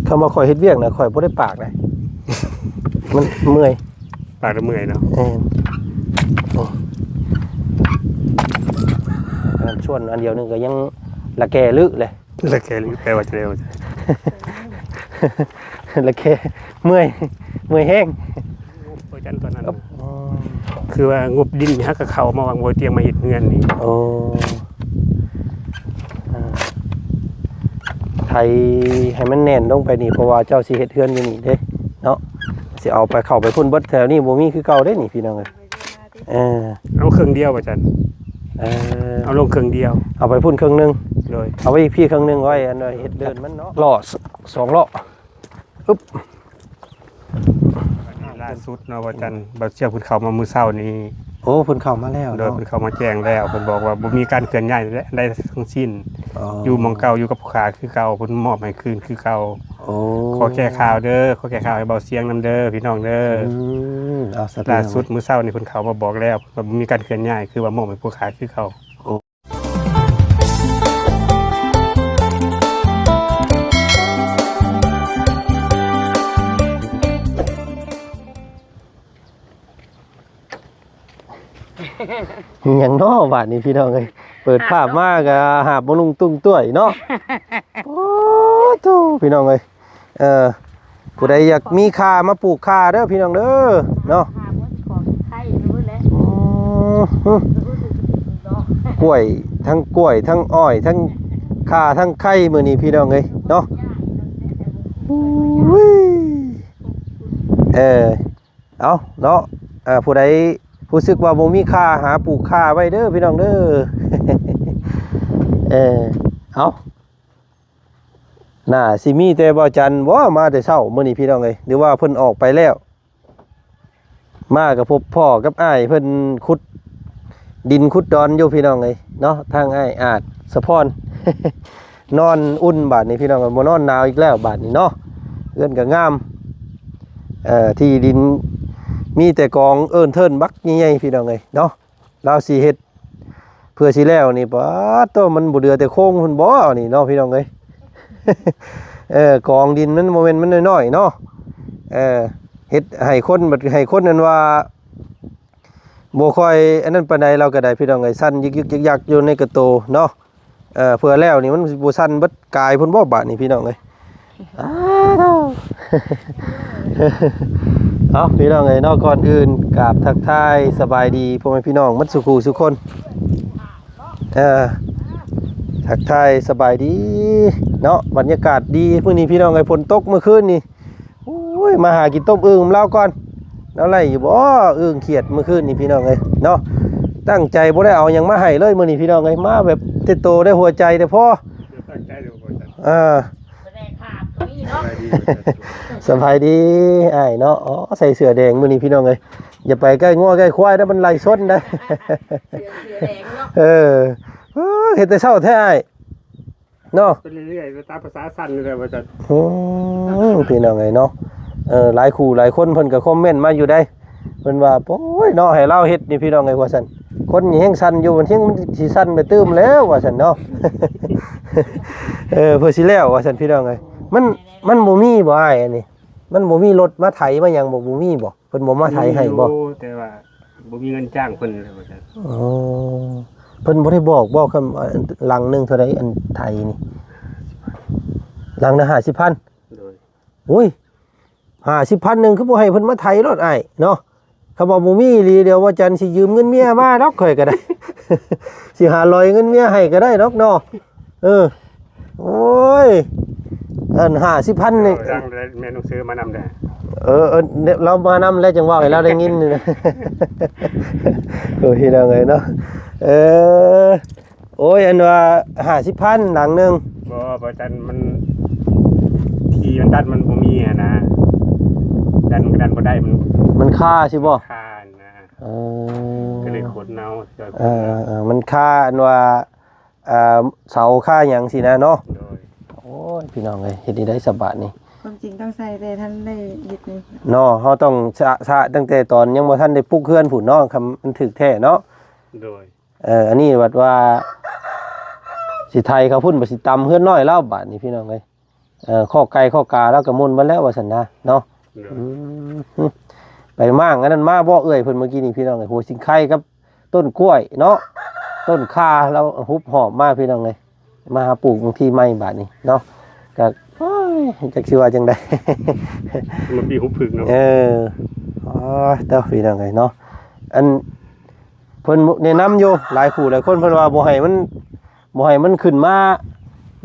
คำว่าข่อยเฮ็ดเวียกนะข่อยบ่ได้ปากเลยมันเมื่อยปากแล้วเมื่อยเนาะชวนอันเดียวนึงก็ยังละแกลึเลยละแกลึแปลว่าจะเร็วละแกเมื่อยแห้งโปรจันตอนนั้นคือว่างบดินฮักกับเขามาวางโวยเตียงมาเห็ดเงินนี่โอ้ไทยให้มันแน่นลงไปนี่เพราะว่าเจ้าสิเฮ็ดเฮือนอยู่นี่เด้เนาะสิเอาไปเข้าไปพุ่นเบิดแถวนี้บ่มีคือเก่าเด้นี่พี่น้องเอ้ยเอาเครื่องเดียวป่ะจันเอาลงเครื่องเดียวเอาไปพุ่นเครื่องนึงเลยเอาไว้พี่เครื่องนึงไว้อันเฮ็ดเดินมันเนาะล้อ2ล้ออึ๊บล่าสุดเนาะป่ะจันบ่เชี่ยวเพิ่นเข้ามามื้อเช้านี้โอ้เพิ่นเข้ามาแล้วโดยเพิ่นเข้ามาแจ้งแล้วเพิ่นบอกว่าบ่มีการเคลื่อนย้ายได้ทั้งสิ้นอยู่หม่องเก่าอยู่กับผู้ค้าคือเก่าเพิ่นมอบให้คืนคือเก่าขอแก้ข่าวเด้อขอแก้ข่าวให้เบาเสียงนำเด้อพี่น้องเด้อล่าสุดมื้อเช้านี่เพิ่นเข้ามาบอกแล้วว่าบ่มีการเคลื่อนย้ายคือว่ามอบให้ผู้ค้าคือเก่าอย่างน้อบาดนี้พี่น้องเลยเปิดภาพมากอะหาบลุงตุ้งต้วยเนาะโอ้โธ่พี่น้องเลยผู้ใดอยากมีคามาปลูกคาเด้อพี่น้องเด้อเนาะกล้วยทั้งกล้วยทั้งอ้อยทั้งคาทั้งไข่มื้อนี้พี่น้องเลยเนาะเอาเนาะผู้ใดรู้สึกว่าบ่มีค่าหาปลูกค่าไว้เด้อพี่น้องเด้อเอาน่าสิมีแต่บ่จันบ่มาแต่เช้ามื้อนี้พี่น้องเอ้ยหรือว่าเพิ่นออกไปแล้วมากับพบพ่อกับอ้ายเพิ่นขุดดินขุดดอนอยู่พี่น้องเอ้ยเนาะทางอ้ายอาจสะพร นอนอุ่นบาดนี้พี่น้องบ่นอนหนาวอีกแล้วบาดนี้เนาะเอื้อนก็งามที่ดินมีแต่กองเทินบักใหญ่ๆพี่น้องเอ้ยเนาะเราสิเฮ็ดเพื่อสิแล้วนี่ป๊าดโตมันบ่เดือแต่โค้งพุ่นบ่นี่เนาะพี่น้องเอ้ย กองดินมันบ่แม่นมันน้อยๆเนาะเฮ็ดให้คนบัดให้คนนั้นว่าบ่ค่อยอันนั้นปานใดเราก็ได้พี่น้องเอ้ยสั่นยึกๆยักๆอยู่ในกระโตเนาะเพื่อแล้วนี่มันบ่สั่นเบิดกายพุ่นบ่บาดนี่พี่น้องเอ้ยเอาพี่น้องเอ้ยนอกก่อนอื่นกราบทักทายสบายดีพ่อแม่พี่น้องมัดสุขูสุคนทักทายสบายดีเนาะบรรยากาศดีมื้อนี้พี่น้องเอ้ยฝนตกเมื่อคืนนี่โอ้ยมาหากินต้มอึ่งเล่าก่อนแล้วไรอยู่บ่อึ่งเขียดเมื่อคืนนี่พี่น้องเอ้ยเนาะตั้งใจบ่ได้เอาหยังมาให้เลยมื้อนี้พี่น้องเอ้ยมาแบบโตได้หัวใจแต่พอตั้งใจเดี๋ยวบ่สบายดีไอ้เนาะอ๋อใส่เสื้อแดงมื้อนี้พี่น้องเอ้ยอย่าไปใกล้งัวใกล้ควายนะมันไล่ซดได้เสื้อแดงเนาะเฮ็ดแต่เช้าแท้ไอ้เนาะไปเรื่อยๆตามภาษาสั้นเลยว่าจะพี่น้องเอ้ยเนาะหลายคู่หลายคนเพิ่นก็คอมเมนต์มาอยู่ได้เพิ่นว่าโอ้ยเนาะให้เราเฮ็ดนี่พี่น้องเอ้ยว่าซั่นคนนี่แฮงสั่นอยู่มันเฮงมันสิสั่นไปตื้มแล้วว่าซั่นเนาะเพื่อสิแล้วว่าซั่นพี่น้องเอ้ยมันบ่มีบ่อ้ายอันนี้มันบ่มีรถมาไถมาหยังบ่มีบ่เพิ่นบ่มาไถให้บ่แต่ว่าบ่มีเงินจ้างเพิ่นเลยว่าซั่นอ๋อเพิ่นบ่ได้บอกคำหลังนึงเท่าใดอันไถนี่หลังละ 50,000 โดยโอ้ย 50,000 นึงคือบ่ให้เพิ่นมาไถรถอ้ายเนาะเขาบอกบ่มีอีหลีเดี๋ยวว่าจันสิยืมเงินเมียมาดอกข่อยก็ได้ สิหาลอยเงินเมียให้ก็ได้ดอกเนาะโอ้ย50,000นี่แม่ต้องซื้อมานำได้เรามานำแล้วจังว่าให้เราได้ยินนี่นะโอ้ยพี่น้องเอ้ยเนาะโอ้ยอันว่า50,000หลังนึงบ่จันมันที่มันดันมันบ่มีนะดันบ่ได้มันค่าใช่บ่ค่านะก็เลยขนเอามันค่าอันว่าเสาค่าหยังสินะเนาะโอ้ยพี่น้องเอ้ยเฮ็ดได้สบายนี่ความจริงต้องใส่แต่ท่านได้ยึดนี่เนาะเฮาต้องสะตั้งแต่ตอนยังบ่ทันได้ปลูกเรือนพุ่นเนาะคำมันถึกแท้เนาะโดยอันนี้ว่าสิไทยเขาพุ่นบ่สิตำเฮือนน้อยแล้วบาดนี้พี่น้องเอ้ย ข้อไก่ข้อกาแล้วก็มุนมาแล้วว่าซั่นนะเนาะไปมั่งอันนั้นมาบ่เอ่ยเพิ่นเมื่อกี้นี่พี่น้องเอ้ยหัวสิงไข่กับต้นกล้วยเนาะต้นข่าแล้วฮุบหอมมาพี่น้องเอ้ยมาหาปลูกบางทีใหม่บาดนี้เนาะก็โอ้ยจักสิว่าจังได๋ มันปีหุบผึ่งเนาะอ๋อเด้อพี่น้องเอ้ยเนาะอันเพิ่นแนะนำอยู่หลายผู้หลายคนเพิ่นว่าบ่ให้มันขึ้นมา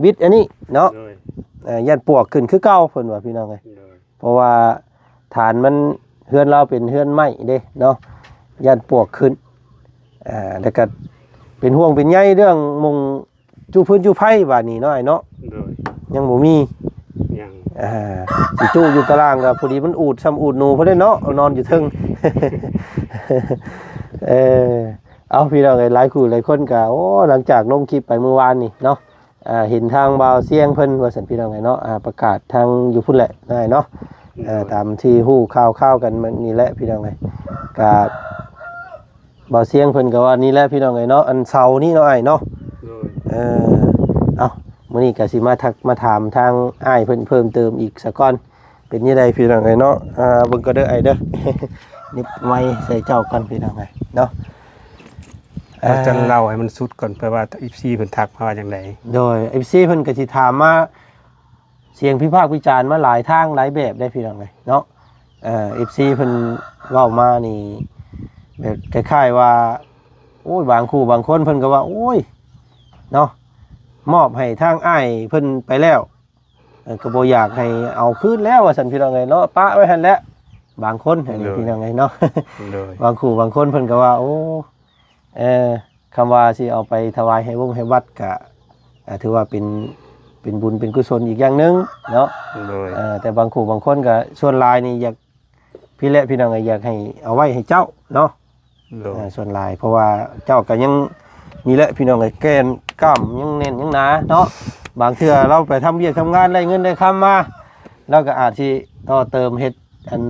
วิดอันนี้เนาะยันปวกขึ้นคือเก่าเพิ่นว่าพี่น้องเอ้ยเพราะว่าฐานมันเฮือนเราเป็นเฮือนไม้เด้เนาะยันปวกขึ้นแล้วก็เป็นห่วงเป็นใยเรื่องมงจูพื้นจูไผบาดนี้เนาะไอ้เนาะยังบ่มียังสิจูอยู่ตารางก็พอดีมันอูดซ้ำอูดหนูเพิ่นได้เนาะนอนอยู่เทิง เอาพี่น้องหลายคู่หลายคนก็โอ้หลังจากลงคลิปไปเมื่อวานนี่เนาะเห็นทางบ่าวเสียงเพิ่นว่าซั่นพี่น้องเนาะประกาศทางอยู่พุ่นแหละได้เนาะตามที่ฮู้ข่าวกันมันนี่แหละพี่น้องก็บ่าวเสียงเพิ่นก็ว่านี่แหละพี่น้องเนาะอันเสาร์นี้เนาะไอ้เนาะเอามื้อนี้ก็สิมาถามทางอ้ายเพิ่นเพิ่มเติมอีกสักก่อนเป็นยังไงพี่น้องเนาะเบิ่งก็เด้อไอ้เด้อ นิบไม้ใส่เจ้ากันพี่น้องเนาะจะเล่าให้มันสุดก่อนเพื่อว่าFCเพิ่นทักมาว่าจังได๋โดย FC เพิ่นก็สิถามมาเสียงพิพากษ์วิจารณ์มาหลายทางหลายแบบได้พี่น้องเนาะFC เพิ่นเว้ามานี่แบบคล้ายๆว่าโอ้ยบางคู่บางคนเพิ่นก็ว่าโอ้ยเนาะมอบให้ทางอ้ายเพิ่นไปแล้วก็บ่อยากให้เอาคืนแล้วว่าซั่นพี่น้องเนาะปะไว้หั่นแหละบางคนอันนี้พี่น้องเนาะบางคู่บางคนเพิ่นก็ว่าโอ้คำว่าสิเอาไปถวายให้วงให้วัดก็ถือว่าเป็นบุญเป็นกุศลอีกอย่างนึงเนาะแต่บางคู่บางคนก็ส่วนหลายนี่อยากพี่และพี่น้องอยากให้เอาไว้ให้เจ้าเนาะส่วนหลายเพราะว่าเจ้าก็ยังนี่แหละพี่น้องแก่นกล้ามยังแน่นยังหนาเนาะบางเทื่อเราไปทำเวียกทำงานได้เงินได้คำมาแล้วก็อาจสิต่อเติมเฮ็ดอัน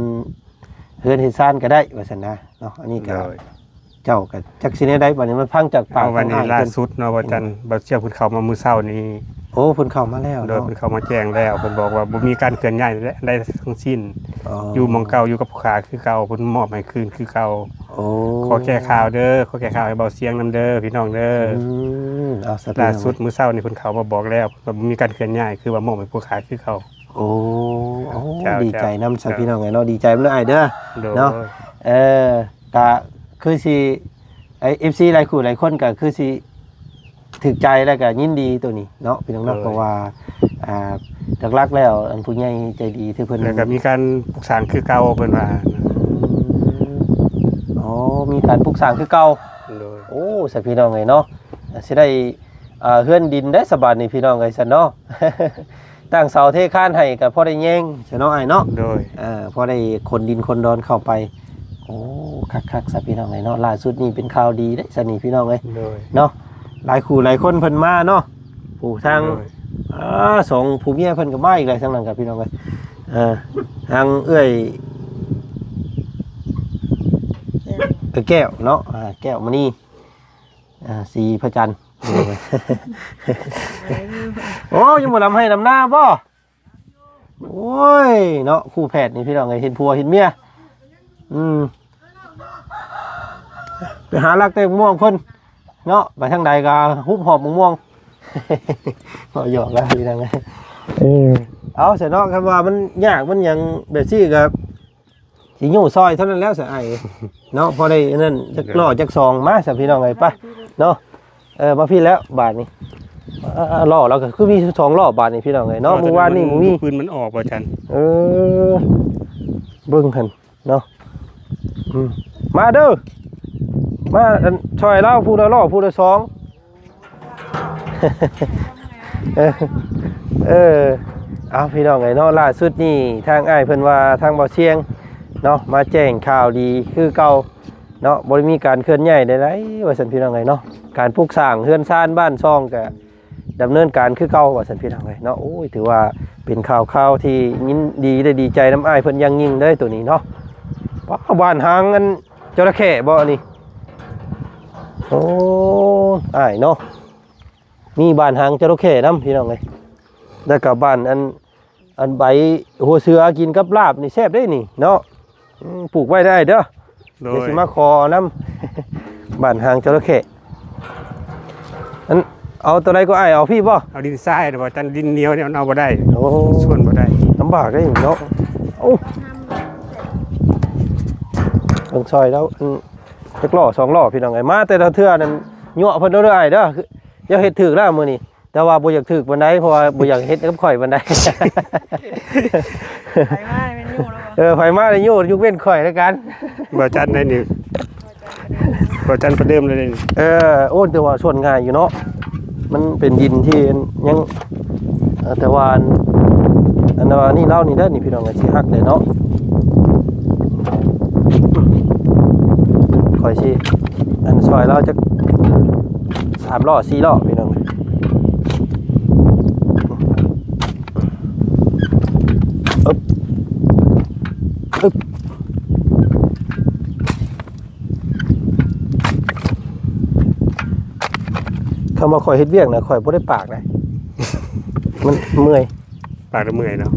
เฮือนเฮ็ดซ่านก็ได้ว่าซั่นนะเนาะอันนี้ก็เจ้าก็จักสิได้บัดนี้มันพังจากปากวันนี้ล่าสุดเนาะว่าจันบ่เชื่อเพิ่นเข้ามามื้อเช้านี้โอ้เพิ่นเข้ามาแล้วโดยเพิ่นเข้ามาแจ้งแล้วเพิ่นบอกว่าบ่มีการเคลื่อนย้ายได้ทั้งสิ้นอยู่หม่องเก่าอยู่กับผู้ค้าคือเก่าเพิ่นมอบให้คืนคือเก่าขอแก้ข่าวเด้อขอแก้ข่าวให้เบาเสียงนำเด้อพี่น้องเด้อล่าสุดมื้อเช้านี้เพิ่นเข้ามาบอกแล้วว่าบ่มีการเคลื่อนย้ายคือว่ามอบให้ผู้ค้าคือเก่าโอ้ดีใจนำซะพี่น้องเนาะดีใจเด้ออ้ายเด้อเนาะก็คือสิไอ้ FC หลายคู่หลายคนก็คือสิถึกใจแล้วก็ยินดีตัวนี้เนาะพี่น้องเพราะว่าหลักๆแล้วอันผู้ใหญ่ใจดีที่เพิ่นแล้วก็มีการปลูกสร้างคือเก่าเพิ่นว่ามีการปลูกสร้างคือเก่าโอ้สักพี่น้องเนาะสิได้เฮือนดินได้สบายนี่พี่น้องซั่นเนาะตั้งเสาเทคานให้ก็พอได้แยงซะเนาะอ้ายเนาะโดยพอได้คนดินคนดอนเข้าไปโอ้คักๆสักพี่น้องเนาะล่าสุดนี่เป็นข่าวดีได้ซะนี่พี่น้องเนาะหลายคู่หลายคนเพิ่นมาเนาะผู้ทางสองผู้เมียเพิ่นก็มาอีกหลายทางนั้นกับพี่น้องทางเอื้อยแก้วเนาะแก้วมณีสีพระจันทร์โอ้ยังบ่ลำให้ลำหน้าบ่โอ้ยเนาะคู่แพทย์นี่พี่น้องเห็นผัวเห็นเมียไปหาลักเต้ม่วงเพิ่นเนาะไปทางใดก็ฮุบหอบม่วงก็หยอกแล้วพี่น้องเอาเสร็จเนาะคำว่ามันยากมันยังแบบซี่กับสิโย่ซอยเท่านั้นแล้วเสียไอ้เนาะพอได้นั่นจักล่อจักซองมาสับพี่น้องไงป่ะเนาะมาพี่แล้วบาทนี้ล่อแล้วก็คือมี2ล่อบาทนี่พี่น้องไงเนาะเมื่อวานนี่มีปืนมันออกบ่จันเบิ่งหั่นเนาะมาเด้อมาช่วยเล่าผู้ละล่อผู้ละ2เอาพี่น้องไงเนาะล่าสุดนี่ทางอ้ายเพิ่นว่าทางบ่อเชียงเนาะมาแจ้งข่าวดีคือเก่าเนาะบ่ได้มีการเคลื่อนย้ายใดๆว่าซั่นพี่น้องไงเนาะการปลูกสร้างเรือนซ่านบ้านซ่องก็ดำเนินการคือเก่าว่าซั่นพี่น้องไงเนาะโอ้ยถือว่าเป็นข่าวที่ยินดีได้ดีใจน้ำอ้ายเพิ่นอย่างยิ่งเด้อตัวนี้เนาะบ้านหางอันจระเข้บ่อันนี้โอ้อ้ายเนาะมีบ้านหางจระเข้นำพี่น้องเอ้ยแล้วก็บ้านอัน อันใบหัวเสือกินกับลาบนี่แซ่บได้นี่เนาะปลูกไว้ได้เด้อ โด เดี๋ยวย สิมาขอน้ำ บ้านหางจระเข้อันเอาตัวใดก็อ้ายเอาพี่บ่ เอาดินทรายบ่จันดินเหนียวเนี่ยมันเอาบ่ได้ โอ้ ส่วนบ่ได้ ลำบากได้เนาะโอ้เบิ่งซอยแล้วจักล้อ2ล้อพี่น้องไอ้มาแต่ละเทื่อนั้นยั่วเพิ่นเด้ออ้ายเด้ออย่าเฮ็ดถึกแล้วมื้อนี้แต่ว่าบ่อยากถึกปานใดเพราะว่าบ่อยากเฮ็ดกับข่อยปานใด ไปมาเป็นอยู่แล้วบ่ ไฟมาได้ยั่วยกเว้นข่อยแล้วกัน บ่จันได้นี่บ่จันประเดิมเลยนี่ โอ้แต่ว่าส่วนง่ายอยู่เนาะมันเป็นดินที่ยังแต่ว่าอันว่านี่เล่านี่เด้อนี่พี่น้องก็สิฮักได้เนาะข่อยสิอันซอยเราจะ3ล้อ4ล้อพี่น้องอึ๊บอึ๊บคำว่าข่อยเฮ็ดเวียกนะข่อยบ่ได้ปากนะ มันเมื่อย ปากละเมื่อยเนาะ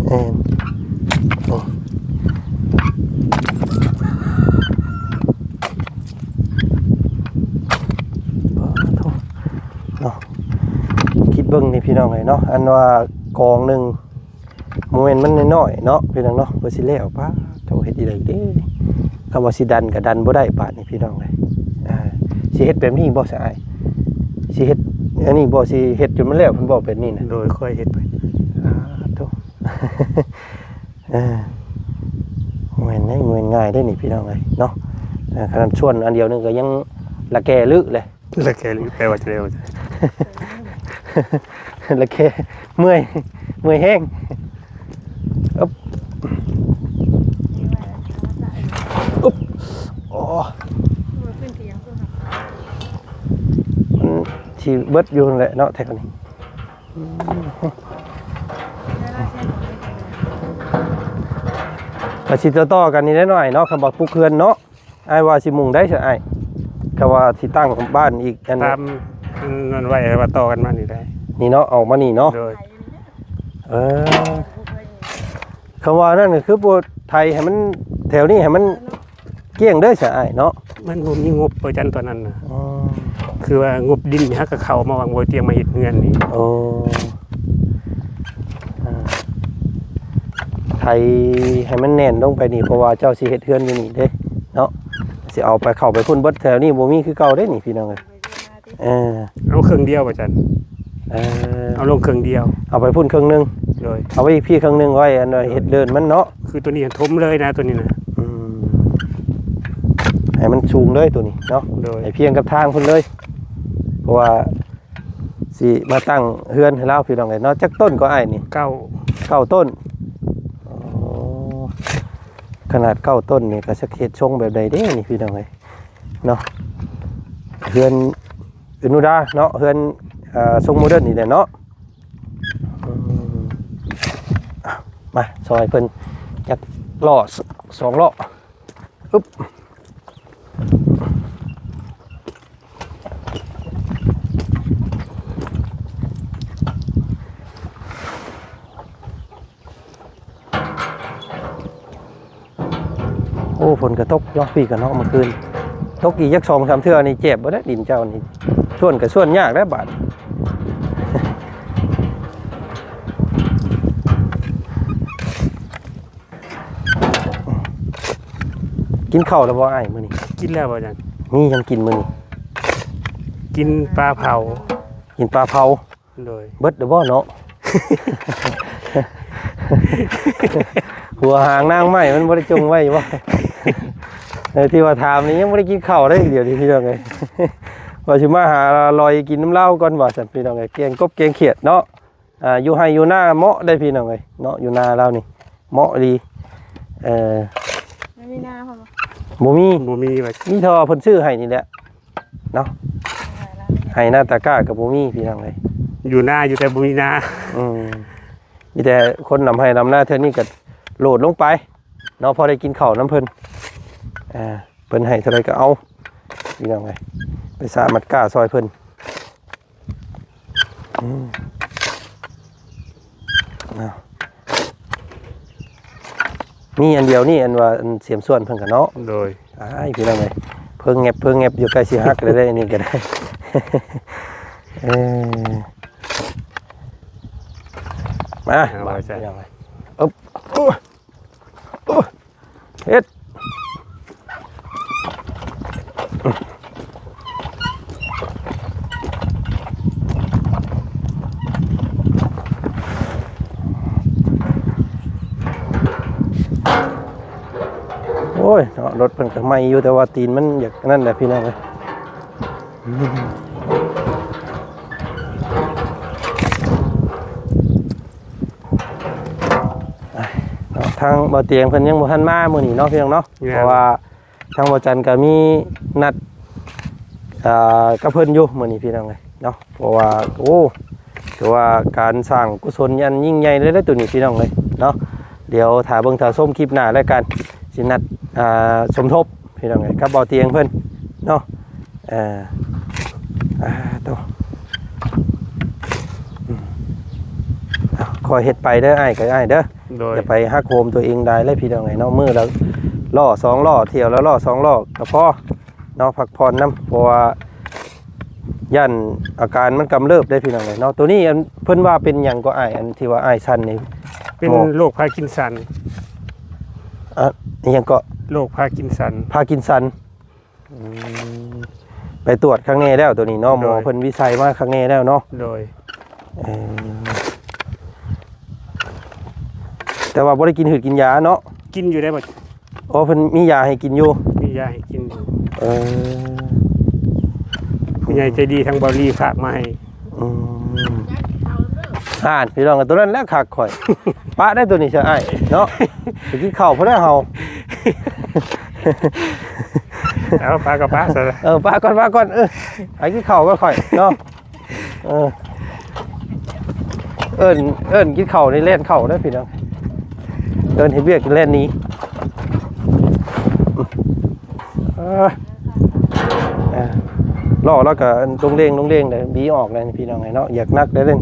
เนาะคิดเบิ่งนี่พี่น้องเลยเนาะอันว่ากองหนึ่งโมเมนต์มันน้อยๆเนาะพี่น้องเนาะบ่สิแล้วป้าโตเฮ็ดอีหลีเด้คำว่าสิดันก็ดันบ่ได้ปานนี่พี่น้องเลยสิเฮ็ดแบบนี้บ่ซะอ้ายสิเฮ็ดอันนี้บ่สิเฮ็ดจนมันแล้วเพิ่นบอกแบบนี้นะ โดยค่อยเฮ็ดไป โต โมเมนต์ง่ายได้นี่พี่น้องเลยเนาะขนาดชวนอันเดียวนึงก็ยังละแกลึเลย แล้วแกแปลว่าจะเร็ว ละแกเมื่อยแห้งอุ๊บอุ๊บโอ้ ขึ้นเตียงขึ้น มันชีเบิดอยู่นั่นแหละเนาะแท็กนี้ก็สิต่อกันนี่ได้หน่อยเนาะคำบอกปลูกเขื่อนเนาะอ้ายว่าสิมุ่งได้ซะอ้ายก็ว่าสิตั้งบ้านอีกอัน ตามนั่นไว้ว่าต่อกันมานี่ได้ นี่เนาะออกมานี่เนาะ โดย คำว่านั่นก็คือปวดไทยให้มันแถวนี้ให้มันเกลี้ยงเด้อซะอ้ายเนาะ มันบ่มีงบประจันตอนนั้นน่ะคือว่างบดินนี่ฮักกับเขามาวางบ่เตรียมมาเฮ็ดเฮือนนี่ โอ้ไทยให้มันแน่นลงไปนี่เพราะว่าเจ้าสิเฮ็ดเฮือนอยู่นี่เด้เนาะสิเอาไปเข้าไปพุ่นเบิดแถวนี้บ่มีคือเก่าเด้นี่พี่น้องเอ้ยเอาเครื่องเดียวประจัน เอาลงเครื่องเดียว เอาไปพุ่นครึ่งนึง โดย เอาไว้พี่ครึ่งนึงไว้อันเฮ็ดเดินมันเนาะ คือตัวนี้ทมเลยนะตัวนี้นะ ให้มันสูงเลยตัวนี้เนาะ โดย ให้เพียงกับทางพุ่นเลยเพราะว่าสิมาตั้งเฮือนให้เราพี่น้องเอ้ยเนาะจักต้นก็อ้ายนี่ 9 ต้นขนาด9 ต้นนี่ก็สักเฮ็ดชงแบบใดเด้นี่พี่น้องเอ้ยเนาะเฮือนอนุดาเนาะเฮือนทรงโมเดิร์นนี่แหละเนาะมาซอยเพิ่นจักล้อ2ล้ออึ๊บโอ้ฝนกระตกเนาะพี่กับเนาะเมื่อคืนตกอีกยัก2-3เทื่อนี่เจ็บบ่ได้ดินเจ้านี่ส่วนก็ส่วนยากแล้วบาดกินข้าวแล้วบ่อ้ายมื้อนี้ กินแล้วประจัน มียังกินมื้อนี้ กินปลาเผา กินปลาเผา โดย เบิดเด้อบ่เนาะ หัวหางนางไม้มันบ่ได้จงไว้บ่ ที่ว่าถามนี่ยังบ่ได้กินข้าวได้เดี๋ยวนี้พี่น้องเอ้ย ว่าสิมาหาลอยกินน้ำเหล้าก่อนว่าซั่นพี่น้องเอ้ยเกียงกบเกียงเขียดเนาะอยู่ไห้อยู่หน้าเหมาะได้พี่น้องเอ้ยเนาะอยู่นาเรานี่เหมาะดีไม่มีหน้าพอ บ่มี บ่มีว่า มีเทอเพิ่นซื้อให้นี่แหละเนาะให้หน้าตะกร้ากับบ่มีพี่น้องเอ้ย อยู่หน้าอยู่แต่บ่มีหน้า มีแต่คนนำให้นำหน้าเท่านี้ก็โหลดลงไปเนาะพอได้กินข้าวน้ำเพิ่นเพิ่นให้เท่าไรก็เอาพี่น้องเอ้ยไปสามัดก้าซอยเพิ่น มีอันเดียวนี่อันว่าอันเสียมส่วนเพิ่นก็เนาะ โดย อ้ายพี่น้องเอ้ยเพิ่งแงบอยู่ใกล้สิฮักเลยได้อันนี้ก็ได้ เออมา เอา บา ไว้ ด ใส่ พี่น้องเอ้ยอึ๊บอู้อู้เฮ็ดโอ้ยเนาะรถเพิ่นก็ใหม่อยู่แต่ว่าตีนมันอยากนั่นแหละพี่น้องเอ้ยเนาะทางบ่อเตียงเพิ่นยังบ่ทันมามื้อนี้เนาะพี่น้องเนาะเพราะว่าทางบ่อจันทร์ก็มีนัดกับเพิ่นอยู่มื้อนี้พี่น้องเอ้ยเนาะเพราะว่าโอ้ถือว่าการสร้างกุศลยันยิ่งใหญ่เลยเด้อตัวนี้พี่น้องเอ้ยเนาะเดี๋ยวถ้าเบิ่งถ้าส้มคลิปหน้าแล้วกันสินัดสมทบพี่น้องเอ้ยกับบ่อเตียงเพิ่นเนาะตัวคอยเฮ็ดไปเด้ออ้ายก็อ้ายเด้อ โดย อย่าไปหักโหมตัวเองได้เลยพี่น้องไงเนาะมือแล้วล่อ2ล่อเที่ยวแล้วล่อ2ล่อก็พอเนาะพักผ่อนน้ำเพราะว่ายันอาการมันกำเริบได้พี่น้องไงเนาะตัวนี้อันเพิ่นว่าเป็นหยังก็อ้ายอันที่ว่าอ้ายสั่นนี่ เป็นโรคพาร์กินสัน อ่ะอิหยังก็ โรคพาร์กินสัน พากินสันไปตรวจครั้งนี้แล้วตัวนี้เนาะหมอ โดย เพิ่นวิจัยมาครั้งนี้แล้วเนาะ โดย แต่ว่าบ่ได้กินหืดกินยาเนาะ กินอยู่ได้บ่ อ๋อเพิ่นมียาให้กินอยู่ มียาให้กินอยู่ เออ ผู้ใหญ่ใจดีทางบริฝากมาให้ พี่น้องกันตัวนั้นแล้วคักข่อย ปะได้ตัวนี้ใช่ไอ้เนาะไปกินข้าวเพราะได้เฮา เอาปลากระปะซะ ปะก่อนไปกินข้าวก็ข่อยเนาะเอิ้นกินข้าวในเล่นข้าวได้อพี่น้องเดินเฮ็ดเวียกเล่นนี้ล่อแล้วก็ตรงเด้งเลยบีออกเลยพี่น้องไงเนาะอยากนักได้เล่น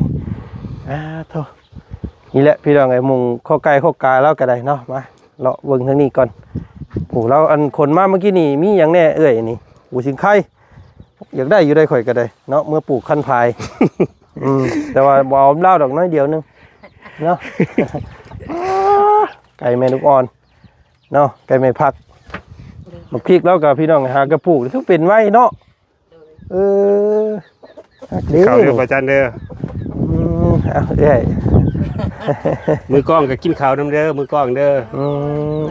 โธ่นี่แหละพี่น้องไงมุงข้อไก่ข้อกาแล้วก็ได้เนาะมาเลาะเบิ่งทางนี้ก่อนโอ้เราอันคนมาเมื่อกี้นี่มีอย่างแน่เอ้ยนี่อูสิงไข่อยากได้อยู่ได้ข่อยก็ได้เนาะเมื่อปลูกคันพาย แต่ว่าบ่เอาเล่าดอกน้อยเดียวนึงเนาะ ไก่แม่ลูกอ่อนเนาะไก่แม่พักมาพริกแล้วกับพี่น้องหากระปุกทุกเป็นไว้เนาะเขาเด้อประจันเด้อ เอาเอ้ย มือกล้องก็กินข้าวน้ำเด้อมือกล้องเด้อ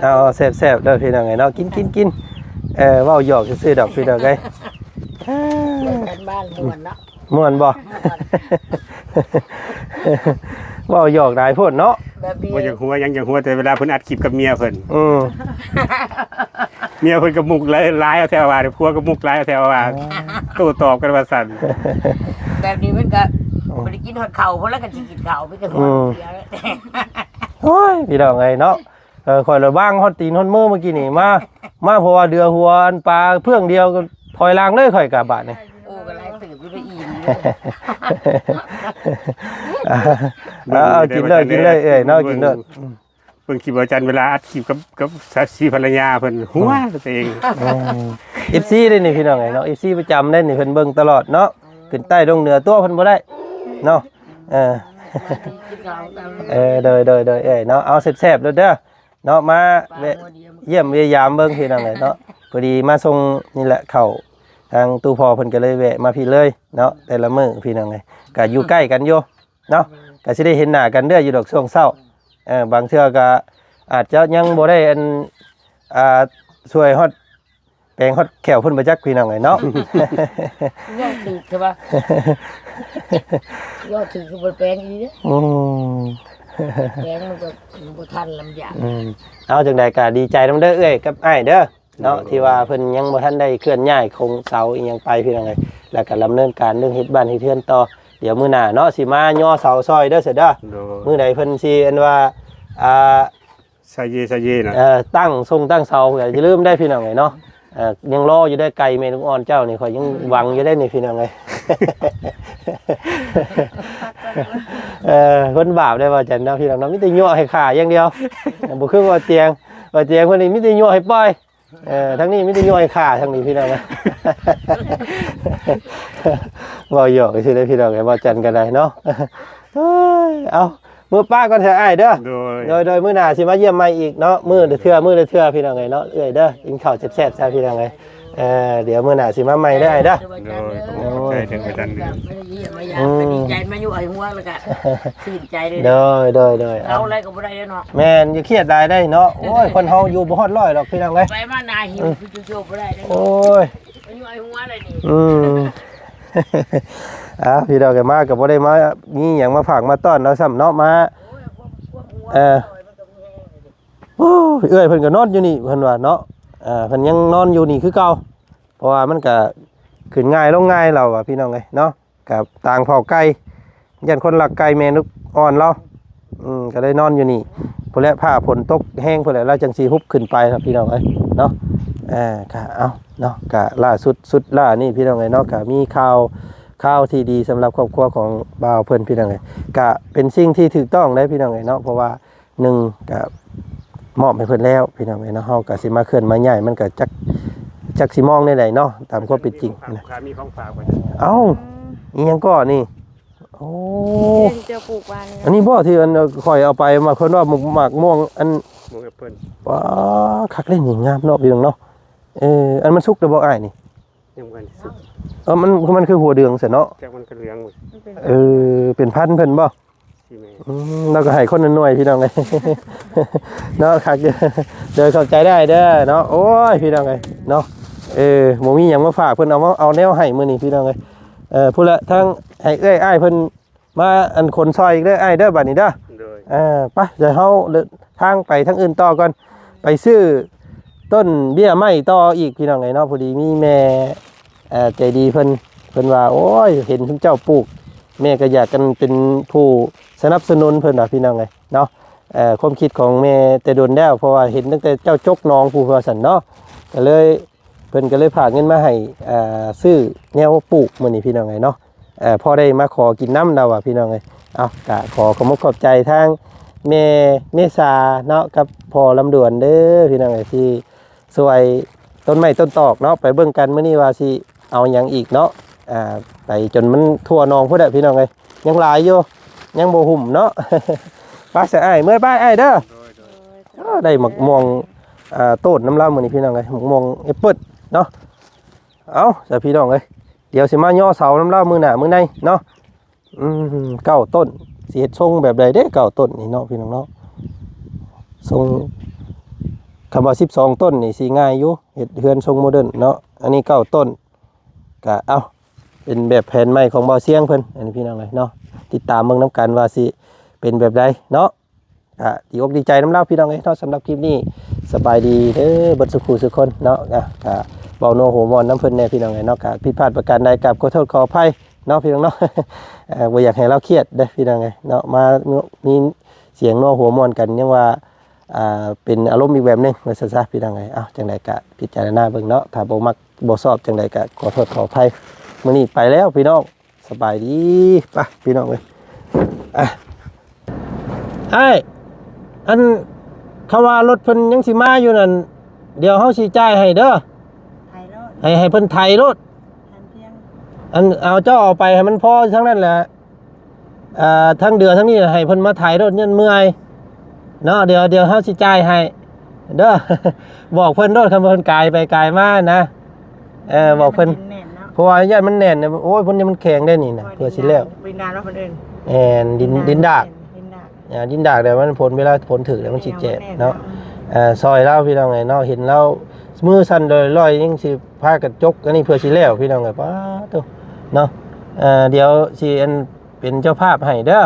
เอาแซ่บๆเด้อพี่น้องไงเนาะกินเว้าหยอกซื่อๆดอกพี่น้องไง เป็นบ้านม่วนเนาะ ม่วนบ่ เว้าหยอกได้พุ่นเนาะ แบบนี้ ว่าอย่างหัวยังอย่างหัวแต่เวลาเพิ่นอัดคลิปกับเมียเพิ่น ๆ เมียเพิ่นก็มุกร้ายเอาแถวว่าเดี๋ยวผัวก็มุกร้ายเอาแถวว่าโต้ตอบกันว่าสั่น แบบนี้มันก็บ่ได้กินฮอดข้าวเพราะแล้วก็สิกินข้าวไปแต่หัวเดียว โอ้ยพี่น้องไงเนาะข่อยละบ้างฮอดตีนฮอดมือเมื่อกี้นี่มาเพราะว่าเดือหัวอันปลาเพื่องเดียวก็ถอยลางเลยข่อยกะบาดนี่ โอ้ก็หลายตื่นอยู่ได้อิ่ม กินเลยเอ้ยเนาะกินเลย เพิ่นคลิปอาจารย์เวลาอัดคลิปกับสามีภรรยาเพิ่นหัวตัวเอง FC ได้นี่พี่น้องไงเนาะ FC ประจำได้นี่เพิ่นเบิ่งตลอดเนาะขึ้นใต้ลงเหนือตัวเพิ่นบ่ได้เนาะกินข้าวกัน โดยเอ้ยเนาะเอาแซ่บๆเด้อเนาะมาเยี่ยมยามเบิ่งพี่น้องไงเนาะพอดีมาส่งนี่แหละเข้าทางตู้พอเพิ่นก็เลยแวะมาพี่เลยเนาะแต่ละมื้อพี่น้องไงก็อยู่ใกล้กันอยู่เนาะก็สิได้เห็นหน้ากันเด้ออยู่ดอกช่วงเช้าบางเทื่อก็อาจจะยังบ่ได้อันช่วยฮอดแปลงฮอดแขวเพิ่นบ่จักพี่น้องไงเนาะ ยอดถือใช่ป่ะยอดถือคือบนแปลงนี้เนี่ยแปลงมันก็บ่ทันลำอย่าง เอาจังใดก็ดีใจนำเด้อเอ้ยกับอ้ายเด้อเนาะที่ว่าเพิ่นยังบ่ทันได้เคลื่อนย้ายโครงเสาอีหยังไปพี่น้องไงแล้วก็ดำเนินการเรื่องเฮ็ดบ้านเฮ็ดเรือนต่อเดี๋ยวมื้อหน้าเนาะสิมาย่อเสาซอยเด้อเด้อมื้อใดเพิ่นสิอันว่าซาเยนะ ตั้งเสาอย่าลืมได้พี่น้องไงเนาะยังรออยู่ได้ไกลเมลูกอ่อนเจ้านี่ข่อยยังหวังอยู่ได้นี่พี่น้องไง คนบาปได้ว่าจันเนาะพี่น้องเนาะมีแต่ยั่วให้ขาอย่างเดียวบ่คือว่าเตียง ว่าเจียงคนนี้มิได้ย่อยปล่อยทั้งนี้มิได้ย่อยขาทั้งนี้พี่น้องนะ บ่หยอกสิได้พี่น้องไงบ่จันกันได้เนาะ เอามือป้าก่อนเถอะอ้ายเด้อ โดยมื้อหน้าสิมาเยี่ยมใหม่อีกเนาะมื้อละเทื่อพี่น้องไงเนาะเอ้ยเด้อกินข้าวแซ่บๆซะพี่น้องไงเดี๋ยวมื้อหน้าสิมาใหม่ได้อ้ายเด้อ ใจถึงไปจัน ดีใจมาอยู่ไอ้หัวแล้วก็ชื่นใจเลย โดย เอาอะไรก็บ่ได้เนาะ แม่นอย่าเครียดได้เนาะโอ้ยคนเฮาอยู่บ่ฮอด100หรอกพี่น้องเอ้ย ไปมานาหิวคือโจบ่ได้ โอ้ย มาอยู่ไอ้หัวเลยนี่ พี่น้องก็มาก็บ่ได้มามีหยังมาฝากมาต้อนเราซ้ำเนาะมาโอ้ยเอ้ยเพิ่นก็นอนอยู่นี่เพิ่นว่าเนาะเพิ่นยังนอนอยู่นี่คือเก่าเพราะว่ามันก็ขึ้นง่ายลงง่ายเราอ่ะพี่น้องเอ้ยเนาะกับต่างเผาไก่ยันคนรักไก่แม่นุกอ่อนเราก็ได้นอนอยู่นี่พุ่นแหละผ้าฝนตกแห้งพุ่นแหละเราจังสิฮุบขึ้นไปครับพี่น้องเอ้ยเนาะก็เอาเนาะก็ล่าสุดล่านี่พี่น้องเอ้ยเนาะก็มีข่าวที่ดีสำหรับครอบครัวของบ่าวเพิ่นพี่น้องเอ้ยก็เป็นสิ่งที่ถูกต้องได้พี่น้องเอ้ยเนาะเพราะว่า1ก็มอบให้เพิ่นแล้วพี่น้องเอ้ยเนาะเฮาก็สิมาเคลื่อนมาใหญ่มันก็จักสิมองได้ใดเนาะตามความเป็นจริงนะ มีของฝากไว้ เอ้าอีหยังก็นี่โอ้ เจอปลูกวานนี่ อันนี้บ่ที่อันข่อยเอาไปมาเพิ่นว่าหมากม่วงอัน หมูแอปเปิ้ล ว้าคักเล่นนี่งามเนาะพี่น้องเนาะอันมันสุกได้บ่อ้ายนี่ ยังกันสุด มันคือหัวเดืองซะเนาะ แจ็คมันก็เหลืองหมด เป็นพันธุ์เพิ่นบ่ ที่แม่ แล้วก็ให้คนละหน่วยพี่น้องเอ้ย เนาะคักเด้อเข้าใจได้เด้อเนาะโอ้ยพี่น้องเอ้ยเนาะบ่มีหยังมาฝากเพิ่นเอาแนวให้มื้อนี้พี่น้องเอ้ยพุ่นละทั้งให้เอ้ยอ้ายเพิ่นมาอันขนซอยอีกเด้ออ้ายเด้อบัดนี้เด้อ โดย ไปเดี๋ยวเฮาเดินทางไปทางอื่นต่อก่อนไปซื้อต้นเบี้ยไม้ต่ออีกพี่น้องไงเนาะพอดีมีแม่ใจดีเพิ่นว่าโอ้ยเห็นทุกเจ้าปลูกแม่ก็อยากกันเป็นผู้สนับสนุนเพิ่นว่าพี่น้องไงเนาะความคิดของแม่แต่โดนแล้วเพราะว่าเห็นตั้งแต่เจ้าจกน้องผู้ว่าซั่นเนาะก็เลยเพิ่นก็เลยฝากเงินมาให้ซื้อแนวปลูกมื้อนี้พี่น้องไงเนาะพอได้มาขอกินน้ำเราอ่ะพี่น้องไงเอาก็ขอขอบใจทางแม่เมษาเนาะกับพ่อลำดวนเด้อพี่น้องไอ้ที่สวยต้นไม้ต้นตอกเนาะไปเบิ่งกันมื้อนี้ว่าสิเอาหยังอีกเนาะไปจนมันทั่วหนองพุ่นแหละพี่น้องเอ้ยยังหลายอยู่ยังบ่หุ่มเนาะ ป้าเสียอ้ายเมื่อยป้าอ้ายเด้อได้หมกม่วงโต้นน้ำลาวมื้อนี้พี่น้องเอ้ยหมกม่วงแอปเปิ้ลเนาะเอาจ้ะพี่น้องเอ้ยเดี๋ยวสิมาย่อเสาน้ำลาวมื้อหน้ามื้อในเนาะ9 ต้นสิเฮ็ดทรงแบบใดเด้9 ต้นนี่เนาะพี่น้องเนาะทรงคำว่า12 ต้นนี่สิง่ายอยู่เฮ็ดเฮือนทรงโมเดิร์นเนาะอันนี้9 ต้นก็เอาเป็นแบบแผนใหม่ของบ่อเสียงเพิ่นอันนี้พี่น้องเลยเนาะติดตามเบิ่งนํกันว่าสิเป็นแบบใดเนาะดีอกดีใจน้ำเล่าพี่น้องเอ้ยเนาะสำหรับคลิปนี้สบายดีเด้อเบิดสุขสุขคนเนาะก็เบาโนหัวมอนน้ำเพิ่นแน่พี่น้องเอ้ยเนาะก็ผิดพลาดประการใดกับขอโทษขออภัยเนาะพี่น้องเนาะ บ่อยากให้เราเครียดเด้อพี่น้องเอ้ยเนาะมามีเสียงโนหัวมอนกันยังว่าเป็นอารมณ์อีกแบบนึงว่าซะพี่น้องเอ้ยจังไดก็พิจารณาเบิ่งเนาะถ้าบ่มักบ่ชอบจังไดก็ขอโทษขออภัยมื้อนี้ไปแล้วพี่น้องสบายดีไปพี่น้องเอ้ยอันเขาว่ารถเพิ่นยังสิมาอยู่นั่นเดี๋ยวเฮาสิจ่ายให้เด้อ ไทยรถ ให้เพิ่นไถรถ ทันเพียง อันเอาเจ้าเอาไปให้มันพอทั้งนั้นแหละทั้งเดือนทั้งนี้ให้เพิ่นมาไถรถเงินเมื่อยเนาะเดี๋ยวเฮาสิจ่ายให้เด้อ บอกเพิ่นโดดคำเพิ่นกายไปกายมานะบอกเพิ่น แน่นเนาะ เพราะว่าญาติมันแน่นเนี่ยโอ้ยเพิ่นยังมันแข็งได้นี่นะเพื่อสิแล้ว วินดาแล้วคนอื่น ดินดาก ดินดาก ดินดากแต่มันผลเวลาผลถึกแล้วมันสิเจ็บเนาะซอยเล่าพี่น้องไงเนาะเห็นเล่ามือสั่นเลยลอยยังสิพากันจกอันนี้เพื่อสิแล้วพี่น้องไงป้าตัวเนาะเดี๋ยวสิอันเป็นเจ้าภาพให้เด้อ